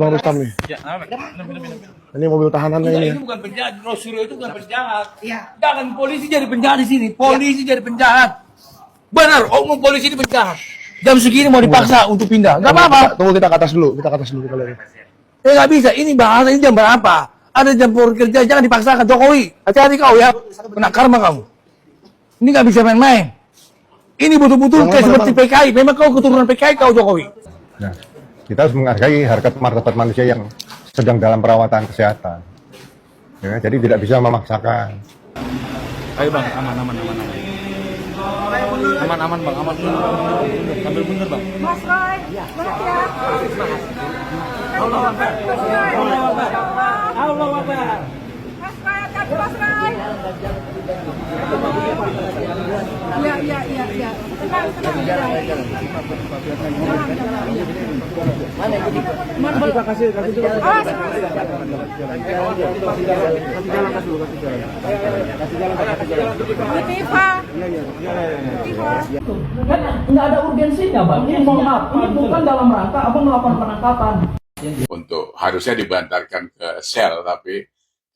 Bang Rustam nih. Ya, benar. Ini mobil tahanannya ini. Ini bukan penjahat, Rosurio itu bukan penjahat. Jangan polisi jadi penjahat di sini. Polisi jadi penjahat. Benar, omong polisi ini penjahat. Jam segini mau dipaksa untuk pindah. Gak apa-apa. Tunggu kita ke atas dulu. Kita lihat. Nggak bisa. Ini bahasa ini jam berapa? Ada jam kerja, jangan dipaksakan Jokowi. Hati-hati kau ya. Kena karma kamu. Ini nggak bisa main-main. Ini betul-betul kayak seperti PKI. Memang kau keturunan PKI kau Jokowi. Nah, kita harus menghargai harkat martabat manusia yang sedang dalam perawatan kesehatan. Ya, jadi tidak bisa memaksakan. Ayo bang, aman bang, aman. Sambil mundur bang. Mas Roy, Allah Akbar. Allah Akbar. Mas Roy, hati-hati Mas Roy. Iya. Tenang. Kita kasih dulu. Tifa. Kan nggak ada urgensinya bang. Ini mohon maaf. Ini bukan dalam rangka abang melakukan penangkapan. Untuk harusnya dibantarkan ke sel, tapi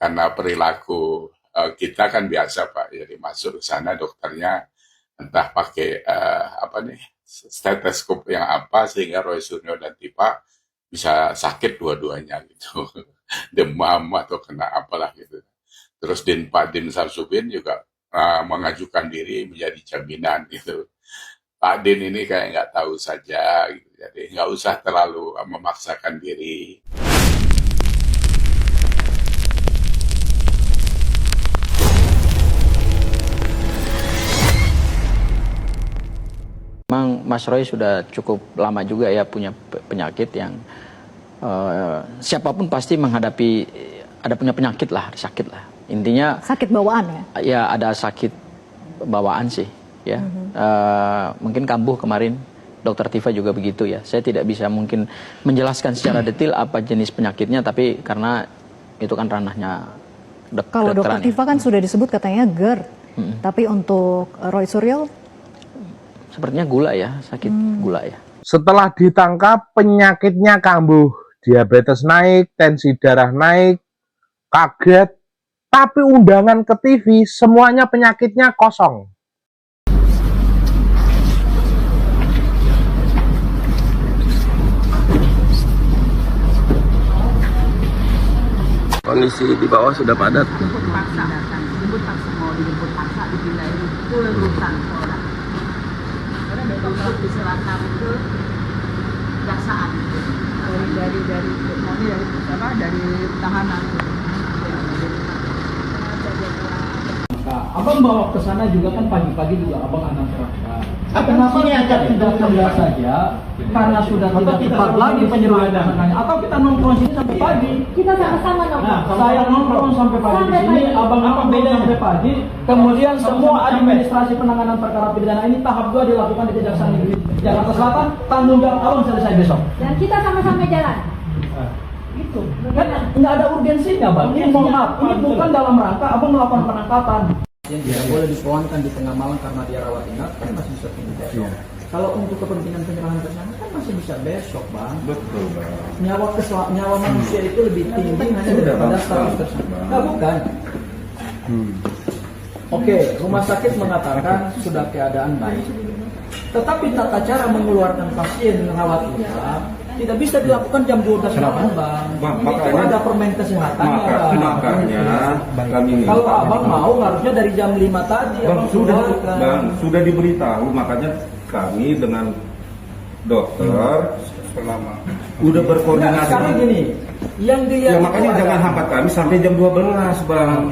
karena perilaku kita kan biasa Pak, jadi masuk ke sana dokternya entah pakai stetoskop yang apa sehingga Roy Suryo dan Tifa bisa sakit dua-duanya gitu, demam atau kena apalah gitu. Terus Pak Din Samsudin juga mengajukan diri menjadi jaminan gitu. Pak Din ini kayak nggak tahu saja, gitu. Jadi nggak usah terlalu memaksakan diri. Memang Mas Roy sudah cukup lama juga ya punya penyakit yang siapapun pasti menghadapi ada punya penyakit lah, sakit lah. Intinya Sakit bawaan ya? Ya ada sakit bawaan sih ya. Mungkin kambuh kemarin Dokter Tifa juga begitu ya. Saya tidak bisa mungkin menjelaskan secara detail apa jenis penyakitnya, tapi karena itu kan ranahnya Kalau Dokter Tifa kan sudah disebut katanya GERD. Tapi untuk Roy Suryo sepertinya gula ya, sakit gula ya. Setelah ditangkap, penyakitnya kambuh, diabetes naik, tensi darah naik, kaget, tapi undangan ke TV semuanya penyakitnya kosong. Kondisi di bawah sudah padat. jemput paksa mau dijemput paksa dipindahin itu urusan orang. Karena besok diserahkan ke kejaksaan dari tahanan. Abang bawa ke sana juga kan pagi-pagi juga abang akan serahkan. Kenapa kita tidak tunda saja? Karena sudah tidak tepat lagi penyerahannya. Atau kita nongkrong sini sampai pagi. Kita sama-sama nongkrong. Saya nongkrong sampai pagi di sini, abang apa beda sampai pagi. Kemudian semua administrasi penanganan perkara pidana ini tahap 2 dilakukan di Kejaksaan Negeri Jakarta Selatan. Tanggung jawab abang selesai besok. Dan kita sama-sama jalan. Itu kan nggak ada urgensinya bang. Ini mohon maaf. Ini bukan dalam rangka abang melakukan penangkapan. Yang tidak boleh dipoankan di tengah malam karena dia rawat inap kan masih bisa tunggu besok. Kalau untuk kepentingan penyerahan tersangka kan masih bisa besok bang. Betul bang. Nyawa manusia itu lebih tinggi hanya daripada status tersangka. Nah, bukan. Oke, rumah sakit mengatakan sudah keadaan baik. Tetapi tata cara mengeluarkan pasien rawat inap tidak bisa dilakukan jam 12 malam bang. Itu ada permen kesehatan. Makanya kami kalau abang mau harusnya dari jam 5 tadi. Bang sudah diberitahu, makanya kami dengan dokter selama udah berkoordinasi. Sekarang gini, yang dilihat ya makanya jangan hambat kami sampai jam 12 bang.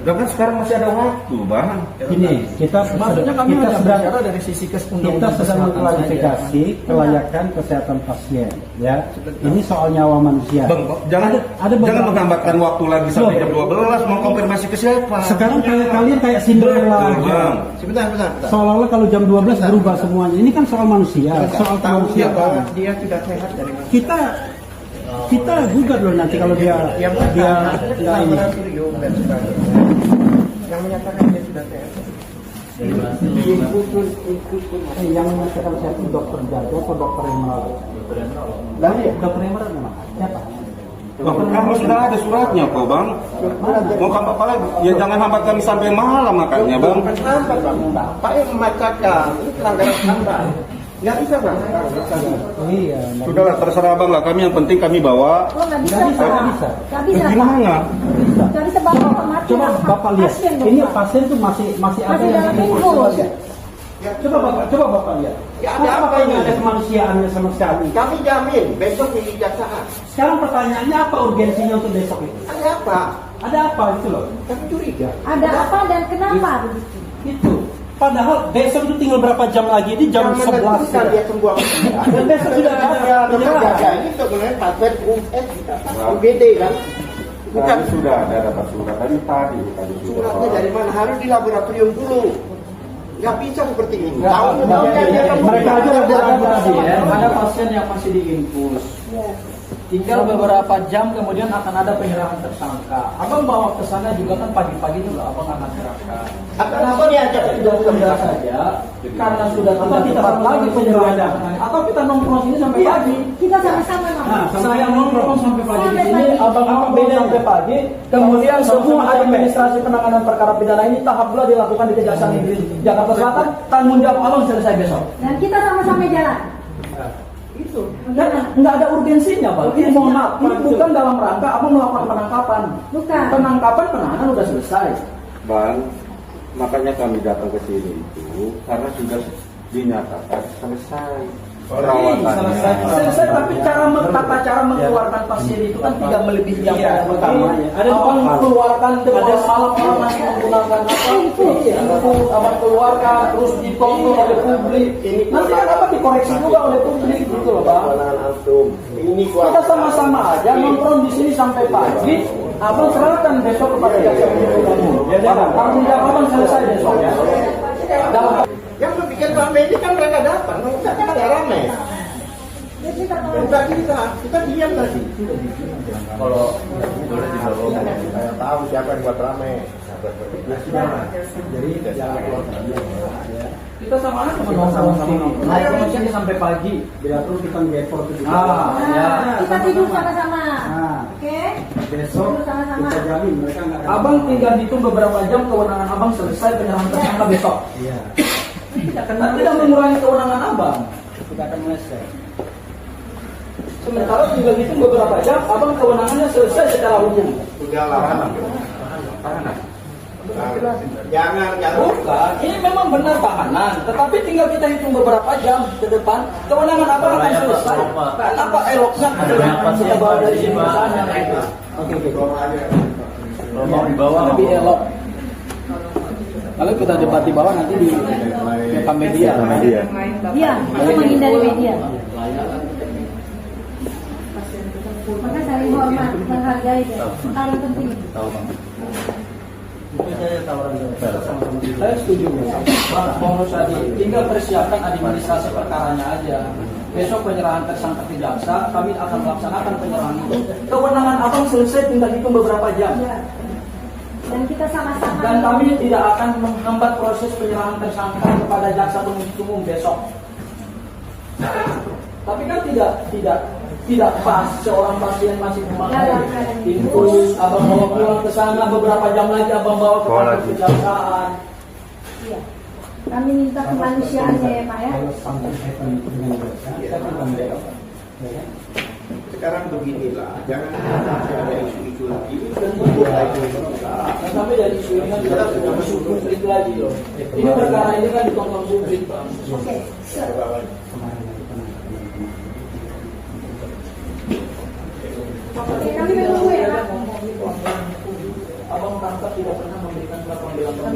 Dan kan sekarang masih ada waktu bang. Ini maksudnya kami hanya bicara dari sisi kita sedang mengklarifikasi kelayakan kesehatan pasien ya. Ini soal nyawa manusia. Bang, jangan menghambatkan waktu lagi sampai jam 12 mau konfirmasi ke siapa. Sekarang kalian kayak Cinderella. Bang. Sebentar. Seolah-olah kalau jam 12 berubah semuanya. Ini kan soal manusia, soal kemanusiaan. Dia tidak sehat dari kita gugat loh nanti kalau dia nggak ini. Yang menyatakan dia sudah sehat. Yang mengatakan saya itu dokter jaga atau dokter yang merawat? Dokter yang merawat memang siapa? Kan sudah ada suratnya kok bang. Mau kamu apa lagi? Ya jangan hambat kami sampai malam makanya bang. Hambat bang, Bapak yang membacakan ini pelanggaran HAM. Nggak bisa bang. Iya. Sudahlah terserah bang lah. Kami yang penting kami bawa. Oh, nggak bisa, Nggak Pak. bisa. Nggak bisa, Pak. Gimana? Nggak bisa bawa kematian. Coba Bapak lihat. Pasien dong, Ini Pak. pasien tuh masih ada Masih yang dalam infus. infus. Coba lihat. Coba Bapak lihat. Ya, ada apa ini? ini? Ada kemanusiaannya sama sekali. Kami jamin besok di kejaksaan. Sekarang pertanyaannya apa urgensinya untuk besok itu? Ada apa? Ada apa gitu loh? Kami curiga. Ada apa dan kenapa begitu? Itu. Padahal besok itu tinggal berapa jam lagi? Ini jam 11. Menentukan dia sembuh apa tidak. Dan besok sudah ada Dokter jaga ini sebenarnya pasien US kita UGD kan. Bukan Sudah ada dapat surat tadi suratnya dari mana? Harus di laboratorium dulu. Nggak bisa seperti ini. Mereka aja ragu-ragu tadi ya. Ada pasien yang masih diinfus. Tinggal beberapa jam kemudian akan ada penyerahan tersangka. Abang bawa ke sana juga kan pagi-pagi juga abang akan serahkan. Kenapa dia aja Tidak mudah saja karena sudah tidak tepat lagi penyerahan. Atau kita nongkrong sini sampai pagi. Kita sama-sama Nah, Saya nongkrong sampai pagi di sini, Sampai abang nongkrong sampai pagi. Kemudian semua administrasi penanganan perkara pidana ini tahap 2 dilakukan di Kejaksaan Negeri Jakarta Selatan. Tanggung jawab abang selesai besok. dan kita sama-sama jalan. Itu nggak ada urgensinya bang. Ini mohon maaf, ini bukan dalam rangka abang melakukan penangkapan. Bukan. Penangkapan penahanan udah selesai. bang. Makanya kami datang ke sini itu karena sudah dinyatakan selesai perawatannya. Selesai, tapi tata cara mengeluarkan pasien itu kan tidak melebihi yang pertama. Ada abang keluarkan dengan malam orang masih menggunakan apa? Abang keluarkan terus ditonton oleh publik. Nanti kan apa dikoreksi juga oleh publik gitu loh bang. Kita sama-sama aja nongkrong di sini sampai pagi. Abang serahkan besok kepada jaksa penuntut umum. Tanggung jawab abang selesai besok ya. Dalam yang berpikir rame ini kan mereka datang, kita nggak rame. Enggak kita diam tadi. Kalau saya tahu siapa yang buat rame. Jadi kita sama aja nongkrong nongkrong sini sampai pagi. Bila perlu kita ngepor ke juga. Kita tidur sama-sama. Oke? Besok Tidur sama-sama. kita jamin mereka nggak akan. Abang tinggal hitung beberapa jam kewenangan abang selesai penyerahan tersangka besok. Iya. Tidak mengurangi kewenangan abang. Kita akan meleset. Sementara tinggal hitung beberapa jam, abang kewenangannya selesai secara hukum. Sudah lah. Jangan. Bukan, ini memang benar tahanan. Tetapi tinggal kita hitung beberapa jam ke depan, kewenangan abang akan selesai. Kenapa eloknya kita bawa dari sini ke sana? Oke. Mau dibawa Lebih elok. Kalau kita debat di bawah nanti di rekam media. Iya, kita menghindari media. Maka saling hormat, menghargai deh. Paling penting. Saya setuju. Pak Rosadi, tinggal persiapkan administrasi perkaranya aja. Besok penyerahan tersangka ke jaksa, kami akan melaksanakan penyerahan itu. Kewenangan abang selesai, tinggal hitung beberapa jam. Dan kita sama-sama. Dan kami tidak akan menghambat proses penyerahan tersangka kepada jaksa penuntut umum besok. Tapi kan tidak pas seorang pasien masih memakai infus, abang bawa pulang ke sana beberapa jam lagi abang bawa ke kantor kejaksaan. Iya. Kami minta kemanusiaannya ya Pak ya. Sekarang beginilah, jangan ada isu-isu lagi. Dan sampai dari isu ini kan kita sudah masuk publik lagi loh. Ini perkara ini kan ditonton publik bang. Oke. Oke, kami menunggu ya Pak. Abang tangkap tidak pernah memberikan pembelaan.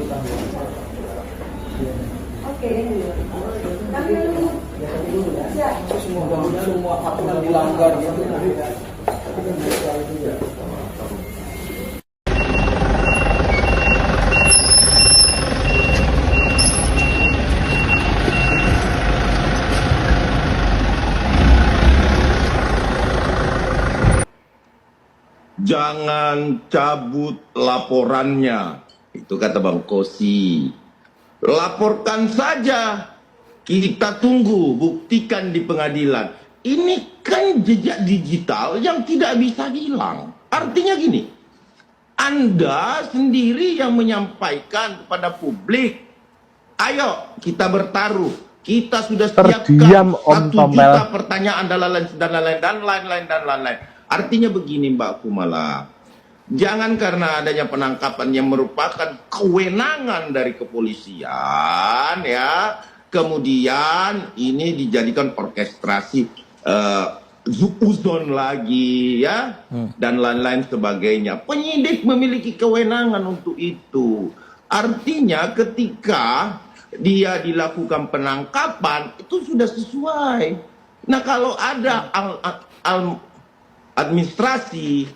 Oke. Kami menunggu. Ya. Semoga semua aturan dilanggar. Jangan cabut laporannya. Itu kata Bang Kosi. Laporkan saja. Kita tunggu, buktikan di pengadilan. ini kan jejak digital yang tidak bisa hilang. Artinya gini, Anda sendiri yang menyampaikan kepada publik, ayo kita bertaruh, kita sudah Terdiam, siapkan Om 1 Tompel. juta pertanyaan dan lain-lain. Artinya begini Mbak Kumala, jangan karena adanya penangkapan yang merupakan kewenangan dari kepolisian ya, kemudian ini dijadikan orkestrasi uzon lagi ya, dan lain-lain sebagainya. Penyidik memiliki kewenangan untuk itu. Artinya ketika dia dilakukan penangkapan itu sudah sesuai. Nah kalau ada administrasi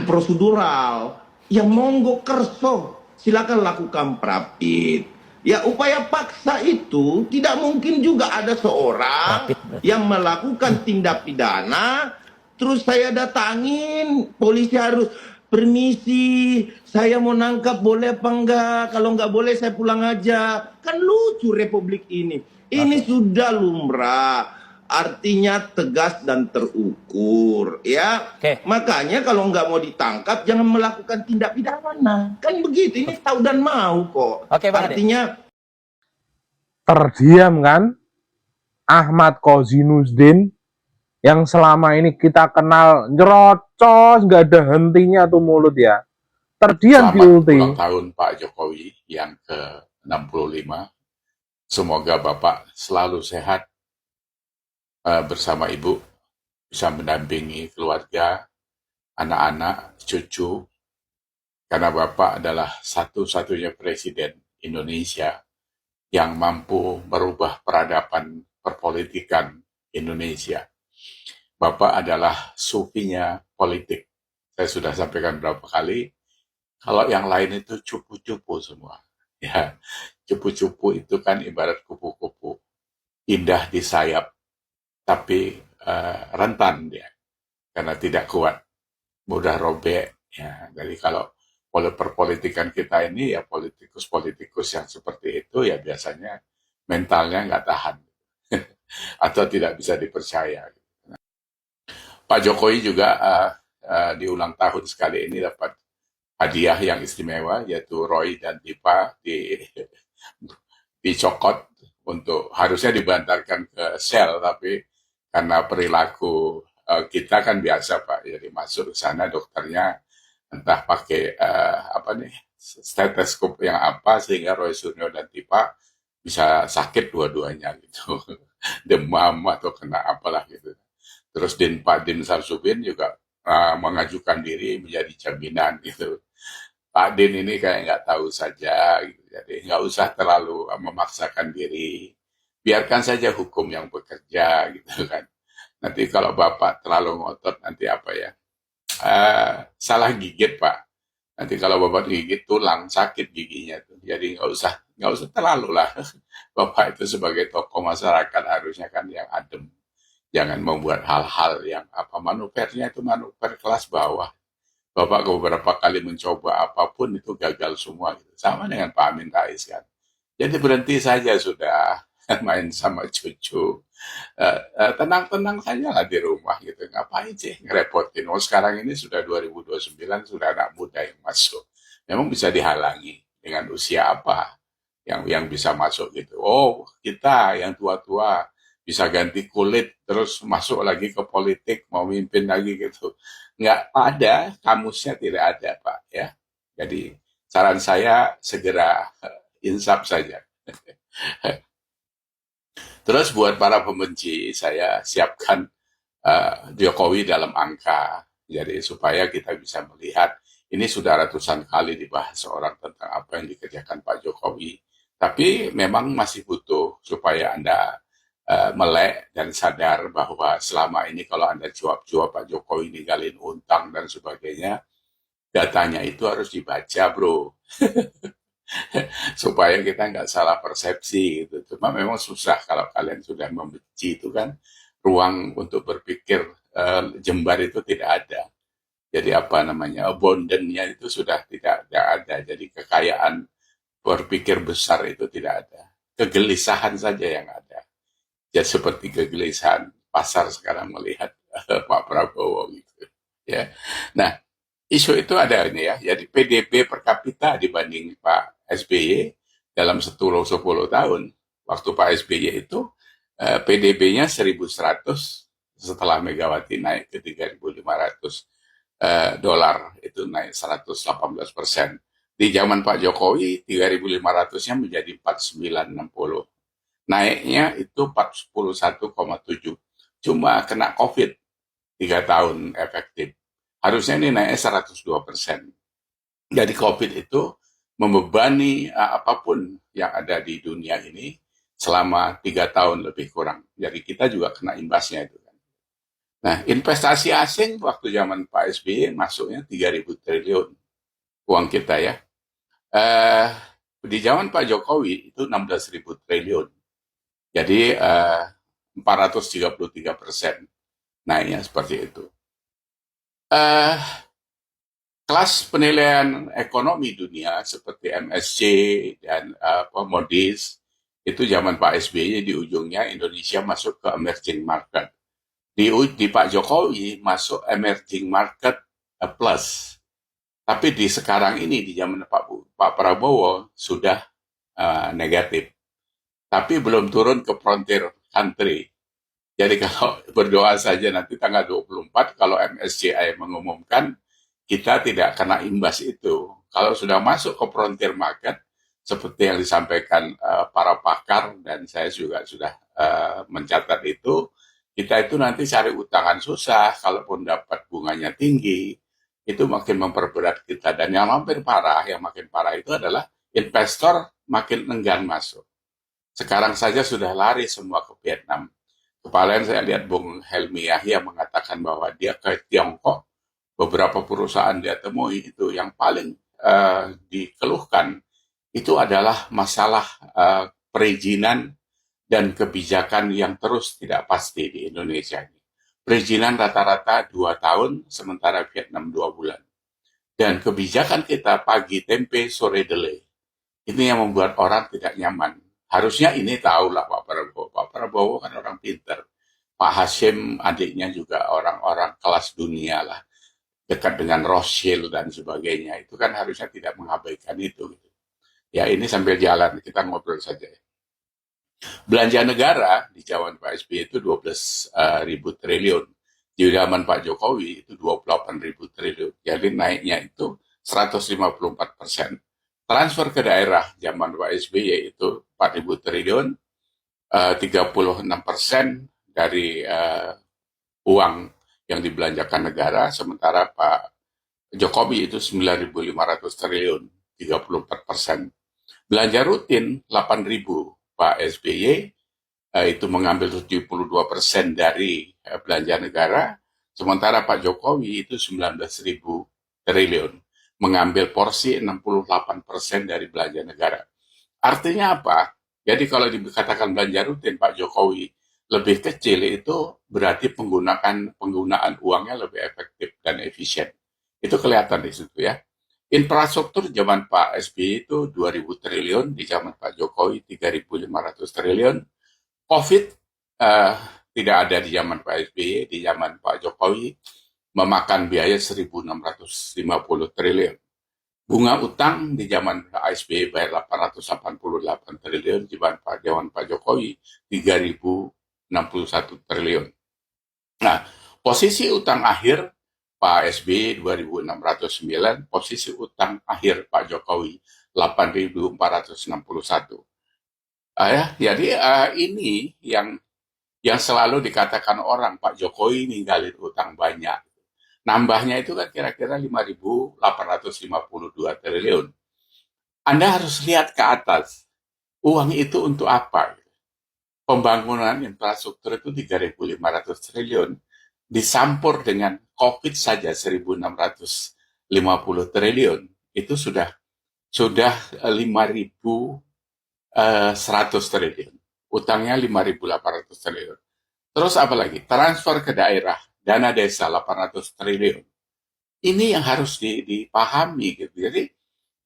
prosedural yang monggo kerso, silakan lakukan prapit. Ya upaya paksa itu tidak mungkin juga ada seorang yang melakukan tindak pidana terus saya datangin, polisi harus permisi, saya mau nangkap boleh apa enggak, kalau enggak boleh saya pulang aja. Kan lucu republik ini. Ini sudah lumrah, artinya tegas dan terukur ya. Makanya kalau nggak mau ditangkap jangan melakukan tindak pidana, kan begitu. Ini tahu dan mau kok. Artinya Terdiam kan Ahmad Kozinuddin yang selama ini kita kenal nyerocos, nggak ada hentinya tuh mulut ya. Terdiam di Selamat ulti. ulang tahun Pak Jokowi yang ke-65. Semoga Bapak selalu sehat bersama Ibu, bisa mendampingi keluarga, anak-anak, cucu, karena Bapak adalah satu-satunya presiden Indonesia yang mampu merubah peradaban perpolitikan Indonesia. Bapak adalah sufinya politik. Saya sudah sampaikan berapa kali, kalau yang lain itu cupu-cupu semua. Ya, cupu-cupu itu kan ibarat kupu-kupu, indah di sayap, tapi rentan dia, karena tidak kuat, mudah robek. Ya, jadi kalau perpolitikan kita ini ya politikus-politikus yang seperti itu ya biasanya mentalnya nggak tahan atau tidak bisa dipercaya. Pak Jokowi juga di ulang tahun sekali ini dapat hadiah yang istimewa, yaitu Roy dan Dipa dicokot untuk harusnya dibantarkan ke sel, tapi karena perilaku kita kan biasa Pak, jadi masuk ke sana dokternya entah pakai stetoskop yang apa sehingga Roy Suryo dan Dipa bisa sakit dua-duanya gitu, demam atau kena apalah gitu. Terus Pak Din Samsudin juga mengajukan diri menjadi jaminan gitu. Pak Din ini kayak nggak tahu saja gitu, jadi nggak usah terlalu memaksakan diri, biarkan saja hukum yang bekerja gitu kan. Nanti kalau Bapak terlalu ngotot nanti apa ya, salah gigit Pak. Nanti kalau Bapak gigit tulang, sakit giginya tuh. Jadi nggak usah terlalu lah. Bapak itu sebagai tokoh masyarakat harusnya kan yang adem. Jangan membuat hal-hal yang manuvernya itu manuver kelas bawah. Bapak beberapa kali mencoba apapun itu gagal semua. Gitu. Sama dengan Pak Amin Rais kan. Jadi berhenti saja sudah main sama cucu. Tenang-tenang saja lah di rumah gitu. Ngapain sih ngerepotin? Sekarang ini sudah 2029, sudah anak muda yang masuk. Memang bisa dihalangi dengan usia apa yang bisa masuk gitu. Kita yang tua-tua bisa ganti kulit terus masuk lagi ke politik, mau mimpin lagi gitu. Nggak ada, kamusnya tidak ada Pak ya. Jadi saran saya segera insaf saja. Terus buat para pembenci, saya siapkan Jokowi dalam angka. Jadi supaya kita bisa melihat, ini sudah ratusan kali dibahas orang tentang apa yang dikerjakan Pak Jokowi. Tapi memang masih butuh supaya Anda melek dan sadar bahwa selama ini kalau Anda cuap-cuap Pak Jokowi ninggalin utang dan sebagainya, datanya itu harus dibaca bro. Supaya kita nggak salah persepsi gitu. Cuma memang susah kalau kalian sudah membenci itu kan, ruang untuk berpikir jembar itu tidak ada. Jadi bondennya itu sudah tidak ada. Jadi kekayaan berpikir besar itu tidak ada. Kegelisahan saja yang ada. Ya seperti kegelisahan pasar sekarang melihat Pak Prabowo gitu ya. Nah, isu itu ada ini ya. Jadi PDB per kapita dibanding Pak SBY dalam 10 tahun. Waktu Pak SBY itu PDB-nya 1.100, setelah Megawati naik ke 3.500 dolar, itu naik 118%. Di zaman Pak Jokowi 3.500-nya menjadi 4.960. Naiknya itu 41,7. Cuma kena COVID 3 tahun efektif. Harusnya ini naiknya 102%. Jadi COVID itu membebani apapun yang ada di dunia ini selama 3 tahun lebih kurang. Jadi kita juga kena imbasnya itu kan. Nah, investasi asing waktu zaman Pak SBY masuknya 3.000 triliun uang kita ya. Di zaman Pak Jokowi itu 16.000 triliun. Jadi 433% naiknya seperti itu. Kelas penilaian ekonomi dunia seperti MSC dan Moody's itu zaman Pak SBY di ujungnya Indonesia masuk ke emerging market. Di Pak Jokowi masuk emerging market plus. Tapi di sekarang ini di zaman Pak Prabowo sudah negatif. Tapi belum turun ke frontier country. Jadi kalau berdoa saja nanti tanggal 24 kalau MSCI mengumumkan kita tidak kena imbas itu. Kalau sudah masuk ke frontier market seperti yang disampaikan para pakar dan saya juga sudah mencatat itu, kita itu nanti cari utangan susah, kalaupun dapat bunganya tinggi, itu makin memperberat kita. Dan yang makin parah itu adalah investor makin enggan masuk. Sekarang saja sudah lari semua ke Vietnam. Kemarin saya lihat Bung Helmi Yahya mengatakan bahwa dia ke Tiongkok, beberapa perusahaan dia temui itu yang paling dikeluhkan itu adalah masalah perizinan dan kebijakan yang terus tidak pasti di Indonesia ini. Perizinan rata-rata 2 tahun, sementara Vietnam 2 bulan. Dan kebijakan kita pagi tempe, sore delay. Ini yang membuat orang tidak nyaman. Harusnya ini tahulah Pak Prabowo. Pak Prabowo kan orang pintar. Pak Hashim adiknya juga orang-orang kelas dunia lah. Dekat dengan Rothschild dan sebagainya. Itu kan harusnya tidak mengabaikan itu. Ya ini sambil jalan, kita ngobrol saja. Belanja negara di zaman Pak SBY itu 12.000 triliun. Di zaman Pak Jokowi itu 28.000 triliun. Jadi naiknya itu 154%. Transfer ke daerah zaman Pak SBY itu 4.000 triliun, 36% dari uang yang dibelanjakan negara, sementara Pak Jokowi itu 9.500 triliun, 34%. Belanja rutin 8.000. Pak SBY itu mengambil 72% dari belanja negara, sementara Pak Jokowi itu 19.000 triliun, mengambil porsi 68% dari belanja negara. Artinya apa? Jadi kalau dikatakan belanja rutin Pak Jokowi lebih kecil, itu berarti penggunaan uangnya lebih efektif dan efisien. Itu kelihatan di situ ya. Infrastruktur zaman Pak SBY itu 2.000 triliun, di zaman Pak Jokowi 3.500 triliun. COVID tidak ada di zaman Pak SBY, di zaman Pak Jokowi memakan biaya 1.650 triliun. Bunga utang di zaman Pak SBY bayar 888 triliun, di zaman Pak Jokowi 3.061 triliun. Nah, posisi utang akhir Pak SBY 2.609, posisi utang akhir Pak Jokowi 8.461. Jadi ini yang selalu dikatakan orang, Pak Jokowi ninggalin utang banyak. Nambahnya itu kan kira-kira 5.852 triliun. Anda harus lihat ke atas, uang itu untuk apa? Pembangunan infrastruktur itu 3.500 triliun. Disampur dengan COVID saja 1.650 triliun, itu sudah 5.100 triliun. Utangnya 5.800 triliun. Terus apa lagi? Transfer ke daerah, dana desa 800 triliun. Ini yang harus dipahami gitu. Jadi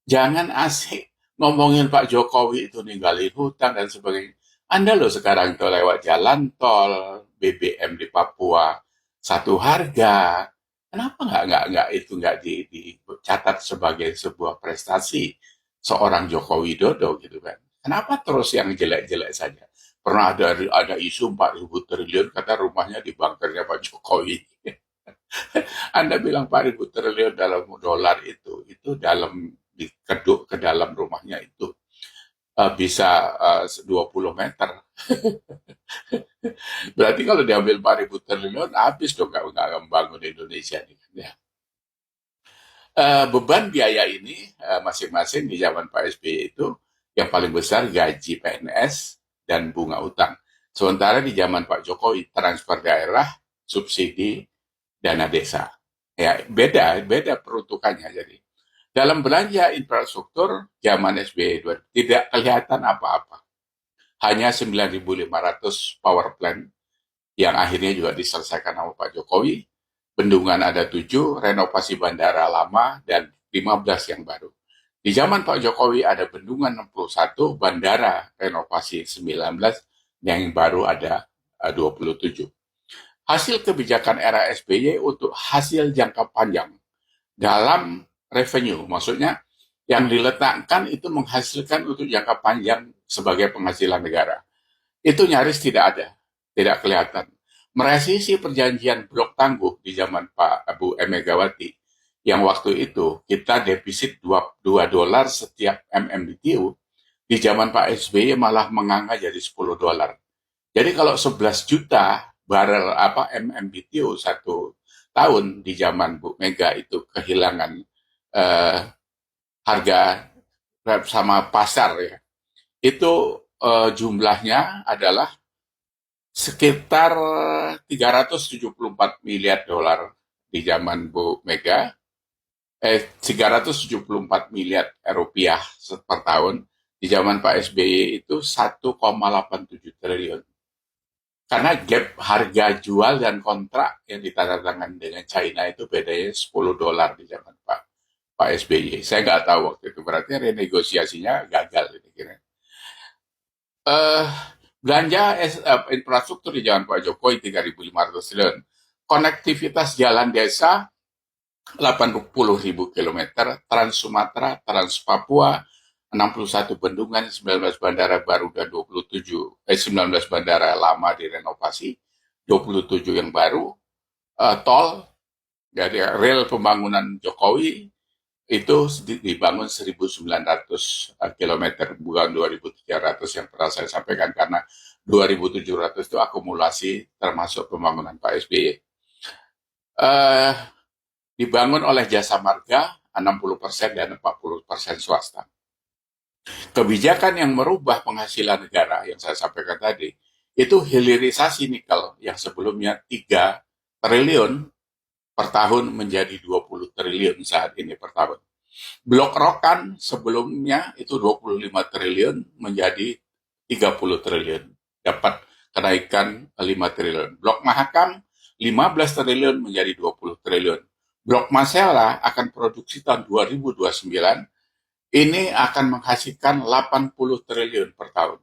jangan asik ngomongin Pak Jokowi itu ninggalin hutang dan sebagainya. Anda loh sekarang itu lewat jalan tol, BBM di Papua satu harga. Kenapa nggak dicatat sebagai sebuah prestasi seorang Joko Widodo gitu kan? Kenapa terus yang jelek-jelek saja? Pernah ada isu 4.000 triliun kata rumahnya di bunkernya Pak Jokowi. Anda bilang 4.000 triliun dalam dolar itu dalam dikeduk ke dalam rumahnya itu bisa 20 meter. Berarti kalau diambil 4.000 triliun habis dong nggak membangun Indonesia ini kan ya. Beban biaya ini masing-masing di zaman Pak SBY itu yang paling besar gaji PNS dan bunga utang. Sementara di zaman Pak Jokowi transfer daerah, subsidi, dana desa. Ya, beda peruntukannya jadi. Dalam belanja infrastruktur zaman SBY tidak kelihatan apa-apa. Hanya 9.500 power plant yang akhirnya juga diselesaikan sama Pak Jokowi. Bendungan ada 7, renovasi bandara lama dan 15 yang baru. Di zaman Pak Jokowi ada bendungan 61, bandara renovasi 19, yang baru ada 27. Hasil kebijakan era SBY untuk hasil jangka panjang dalam revenue, maksudnya yang diletakkan itu menghasilkan untuk jangka panjang sebagai penghasilan negara. Itu nyaris tidak ada, tidak kelihatan. Merevisi perjanjian blok tangguh di zaman Pak Bu Megawati, yang waktu itu kita defisit 2 dolar setiap MMBTU, di zaman Pak SBY malah menganga jadi 10 dolar. Jadi kalau 11 juta barel MMBTU satu tahun di zaman Bu Mega itu kehilangan harga sama pasar ya. Itu jumlahnya adalah sekitar 374 miliar dolar di zaman Bu Mega. 374 miliar rupiah per tahun. Di zaman Pak SBY itu 1,87 triliun. Karena gap harga jual dan kontrak yang ditandatangani dengan China itu bedanya 10 dolar di zaman Pak SBY. Saya nggak tahu waktu itu, berarti renegosiasinya gagal. Kira. Belanja infrastruktur di zaman Pak Jokowi 3.500 triliun. Konektivitas jalan desa 80.000 km, Trans Sumatera, Trans Papua, 61 bendungan, 19 bandara baru dan 19 bandara lama direnovasi, 27 yang baru, tol, dari rel pembangunan Jokowi itu dibangun 1.900 km, bukan 2.300 yang pernah saya sampaikan, karena 2.700 itu akumulasi termasuk pembangunan Pak SBY. Dibangun oleh Jasa Marga 60% dan 40% swasta. Kebijakan yang merubah penghasilan negara yang saya sampaikan tadi, itu hilirisasi nikel yang sebelumnya 3 triliun per tahun menjadi 20 triliun saat ini per tahun. Blok Rokan sebelumnya itu 25 triliun menjadi 30 triliun. Dapat kenaikan 5 triliun. Blok Mahakam 15 triliun menjadi 20 triliun. Blok Masela akan produksi tahun 2029, ini akan menghasilkan 80 triliun per tahun.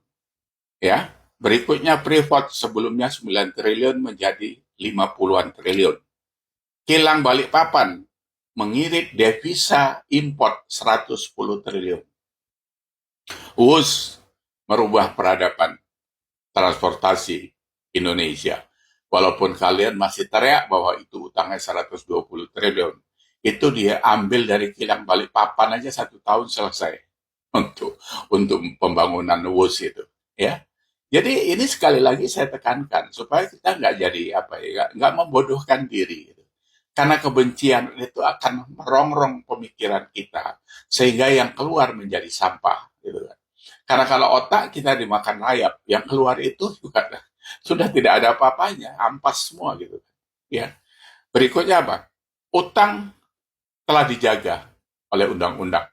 Ya, berikutnya Freeport sebelumnya 9 triliun menjadi 50-an triliun. Kilang Balikpapan mengirit devisa import 110 triliun. WUS merubah peradaban transportasi Indonesia. Walaupun kalian masih teriak bahwa itu utangnya 120 triliun. Itu dia ambil dari kilang Balikpapan aja 1 tahun selesai untuk pembangunan WUS itu. Ya, jadi ini sekali lagi saya tekankan supaya kita nggak jadi nggak membodohkan diri. Karena kebencian itu akan merongrong pemikiran kita sehingga yang keluar menjadi sampah. Gitu kan. Karena kalau otak kita dimakan rayap, yang keluar itu juga sudah tidak ada apa-apanya, ampas semua gitu. Ya. Berikutnya apa? Utang telah dijaga oleh undang-undang.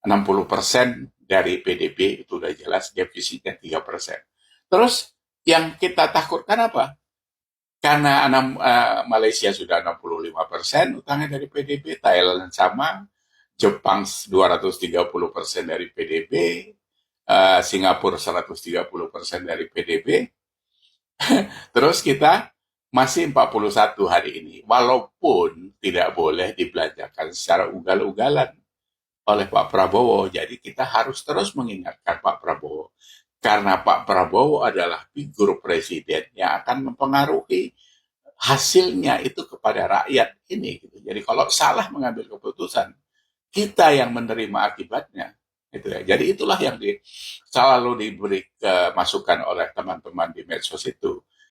60% dari PDB itu sudah jelas, defisitnya 3%. Terus yang kita takutkan apa? Karena Malaysia sudah 65% utangnya dari PDB, Thailand sama, Jepang 230% dari PDB, Singapura 130% dari PDB. Terus kita masih 41 hari ini, walaupun tidak boleh dibelanjakan secara ugal-ugalan oleh Pak Prabowo. Jadi kita harus terus mengingatkan Pak Prabowo. Karena Pak Prabowo adalah figur presiden yang akan mempengaruhi hasilnya itu kepada rakyat ini. Gitu. Jadi kalau salah mengambil keputusan, kita yang menerima akibatnya. Gitu ya. Jadi itulah yang selalu diberi masukan oleh teman-teman di medsos itu.